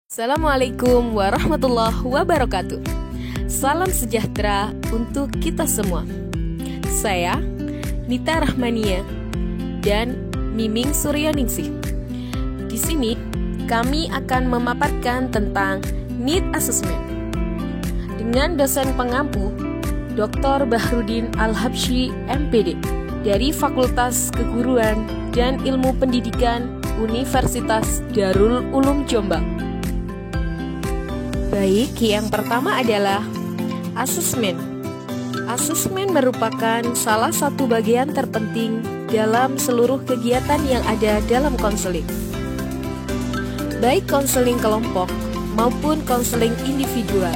Assalamualaikum warahmatullahi wabarakatuh. Salam sejahtera untuk kita semua. Saya Nita Rahmania dan Miming Suryaningsih. Di sini kami akan memaparkan tentang need assessment dengan dosen pengampu Dr. Bahrudin Al-Habsyi MPD dari Fakultas Keguruan dan Ilmu Pendidikan Universitas Darul Ulum Jombang. Baik, yang pertama adalah asesmen. Asesmen merupakan salah satu bagian terpenting dalam seluruh kegiatan yang ada dalam konseling. Baik konseling kelompok maupun konseling individual.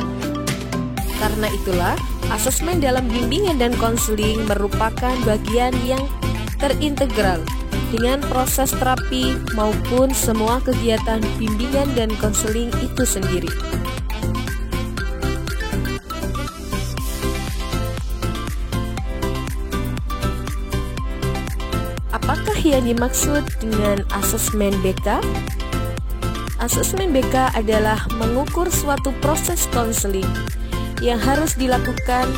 Karena itulah, asesmen dalam bimbingan dan konseling merupakan bagian yang terintegral dengan proses terapi maupun semua kegiatan bimbingan dan konseling itu sendiri. Apakah yang dimaksud dengan asesmen BK? Asesmen BK adalah mengukur suatu proses konseling yang harus dilakukan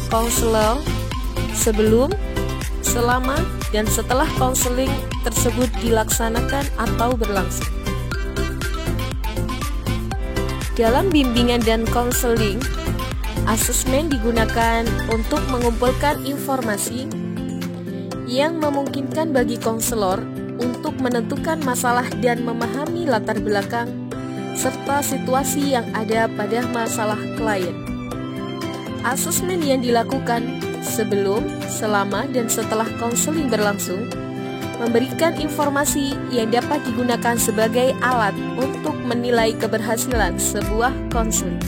konselor sebelum, selama, dan setelah konseling tersebut dilaksanakan atau berlangsung. Dalam bimbingan dan konseling, asesmen digunakan untuk mengumpulkan informasi yang memungkinkan bagi konselor untuk menentukan masalah dan memahami latar belakang serta situasi yang ada pada masalah klien. Asesmen yang dilakukan sebelum, selama, dan setelah konseling berlangsung memberikan informasi yang dapat digunakan sebagai alat untuk menilai keberhasilan sebuah konseling.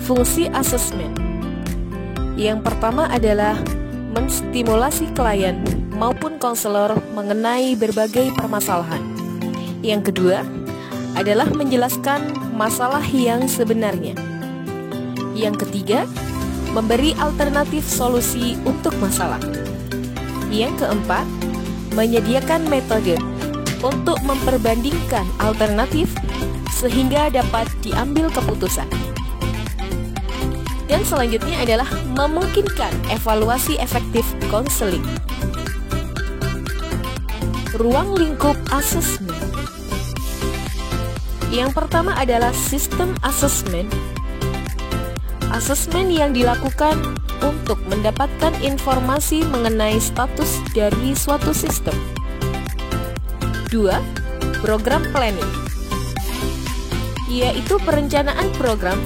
Fungsi asesmen. Yang pertama adalah menstimulasi klien maupun konselor mengenai berbagai permasalahan. Yang kedua adalah menjelaskan masalah yang sebenarnya. Yang ketiga, memberi alternatif solusi untuk masalah. Yang keempat, menyediakan metode untuk memperbandingkan alternatif sehingga dapat diambil keputusan. Dan selanjutnya adalah memungkinkan evaluasi efektif konseling. Ruang lingkup asesmen. Yang pertama adalah sistem asesmen. Asesmen yang dilakukan untuk mendapatkan informasi mengenai status dari suatu sistem. 2. Program planning, yaitu perencanaan program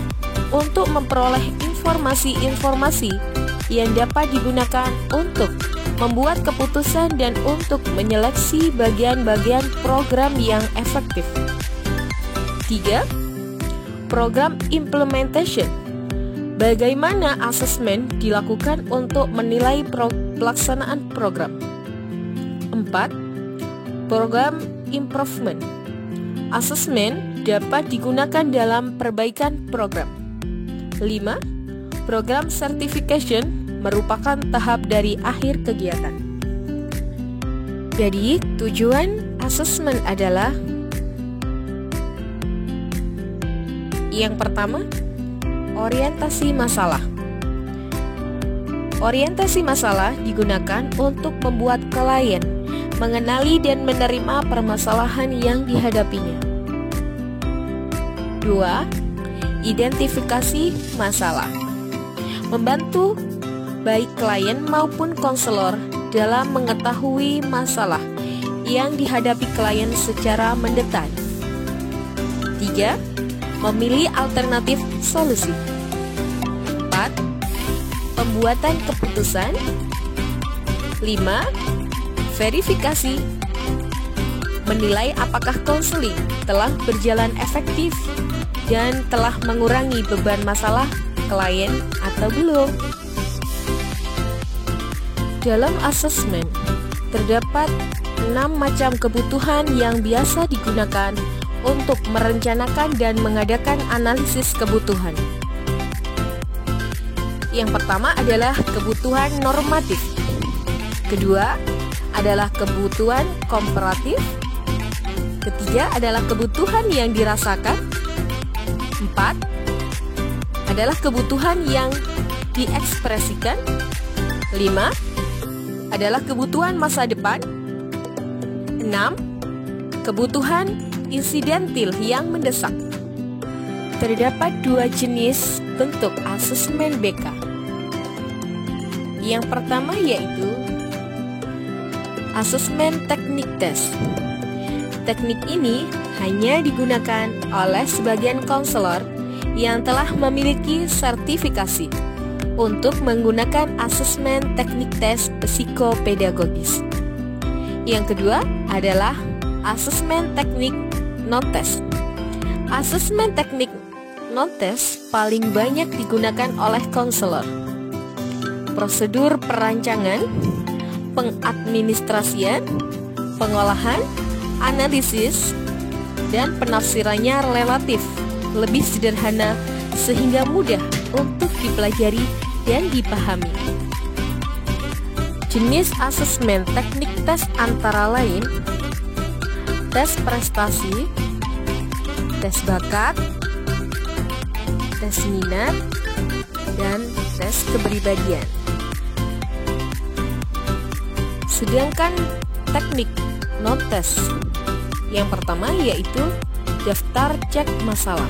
untuk memperoleh informasi-informasi yang dapat digunakan untuk membuat keputusan dan untuk menyeleksi bagian-bagian program yang efektif. 3. Program implementation. Bagaimana asesmen dilakukan untuk menilai pelaksanaan program. 4. Program improvement. Asesmen dapat digunakan dalam perbaikan program. 5. Program certification merupakan tahap dari akhir kegiatan. Jadi, tujuan asesmen adalah yang pertama, orientasi masalah. Orientasi masalah digunakan untuk membuat klien mengenali dan menerima permasalahan yang dihadapinya. 2. Identifikasi masalah. Membantu baik klien maupun konselor dalam mengetahui masalah yang dihadapi klien secara mendetail. 3. Memilih alternatif solusi. 4. Pembuatan keputusan. 5. Verifikasi. Menilai apakah konseling telah berjalan efektif dan telah mengurangi beban masalah klien atau belum. Dalam asesmen terdapat 6 macam kebutuhan yang biasa digunakan untuk merencanakan dan mengadakan analisis kebutuhan. Yang pertama adalah kebutuhan normatif. Kedua adalah kebutuhan komparatif. Ketiga adalah kebutuhan yang dirasakan. 4 adalah kebutuhan yang diekspresikan. 5 adalah kebutuhan masa depan. 6 kebutuhan insidentil yang mendesak. Terdapat 2 jenis bentuk asesmen BK. Yang pertama yaitu asesmen teknik tes. Teknik ini hanya digunakan oleh sebagian konselor yang telah memiliki sertifikasi untuk menggunakan asesmen teknik tes psikopedagogis. Yang kedua adalah asesmen teknik non-tes. Asesmen teknik non-tes paling banyak digunakan oleh konselor. Prosedur perancangan, pengadministrasian, pengolahan, analisis, dan penafsirannya relatif lebih sederhana sehingga mudah untuk dipelajari dan dipahami. Jenis asesmen teknik tes antara lain tes prestasi, tes bakat, tes minat, dan tes kepribadian. Sedangkan teknik non-tes yang pertama yaitu daftar cek masalah.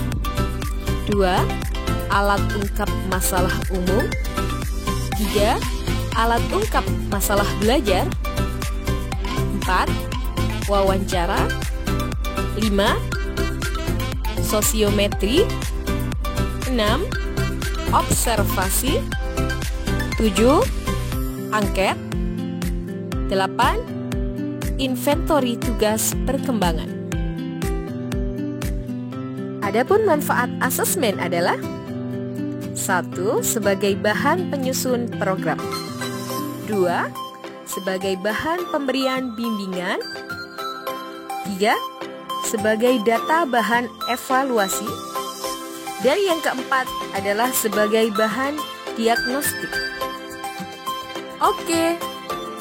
2 alat ungkap masalah umum. 3 alat ungkap masalah belajar. 4 wawancara. 5 sosiometri. 6 observasi. 7 angket. 8 inventory tugas perkembangan. Adapun manfaat asesmen adalah 1 sebagai bahan penyusun program. 2 sebagai bahan pemberian bimbingan. 3 sebagai data bahan evaluasi. Dan yang keempat adalah sebagai bahan diagnostik. Oke,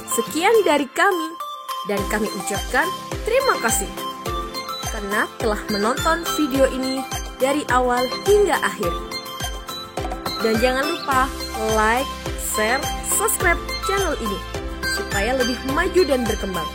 sekian dari kami dan kami ucapkan terima kasih karena telah menonton video ini dari awal hingga akhir. Dan jangan lupa like, share, subscribe channel ini supaya lebih maju dan berkembang.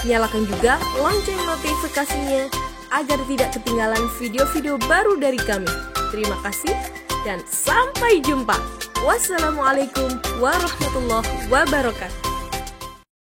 Nyalakan juga lonceng notifikasinya agar tidak ketinggalan video-video baru dari kami. Terima kasih dan sampai jumpa. Wassalamualaikum warahmatullahi wabarakatuh.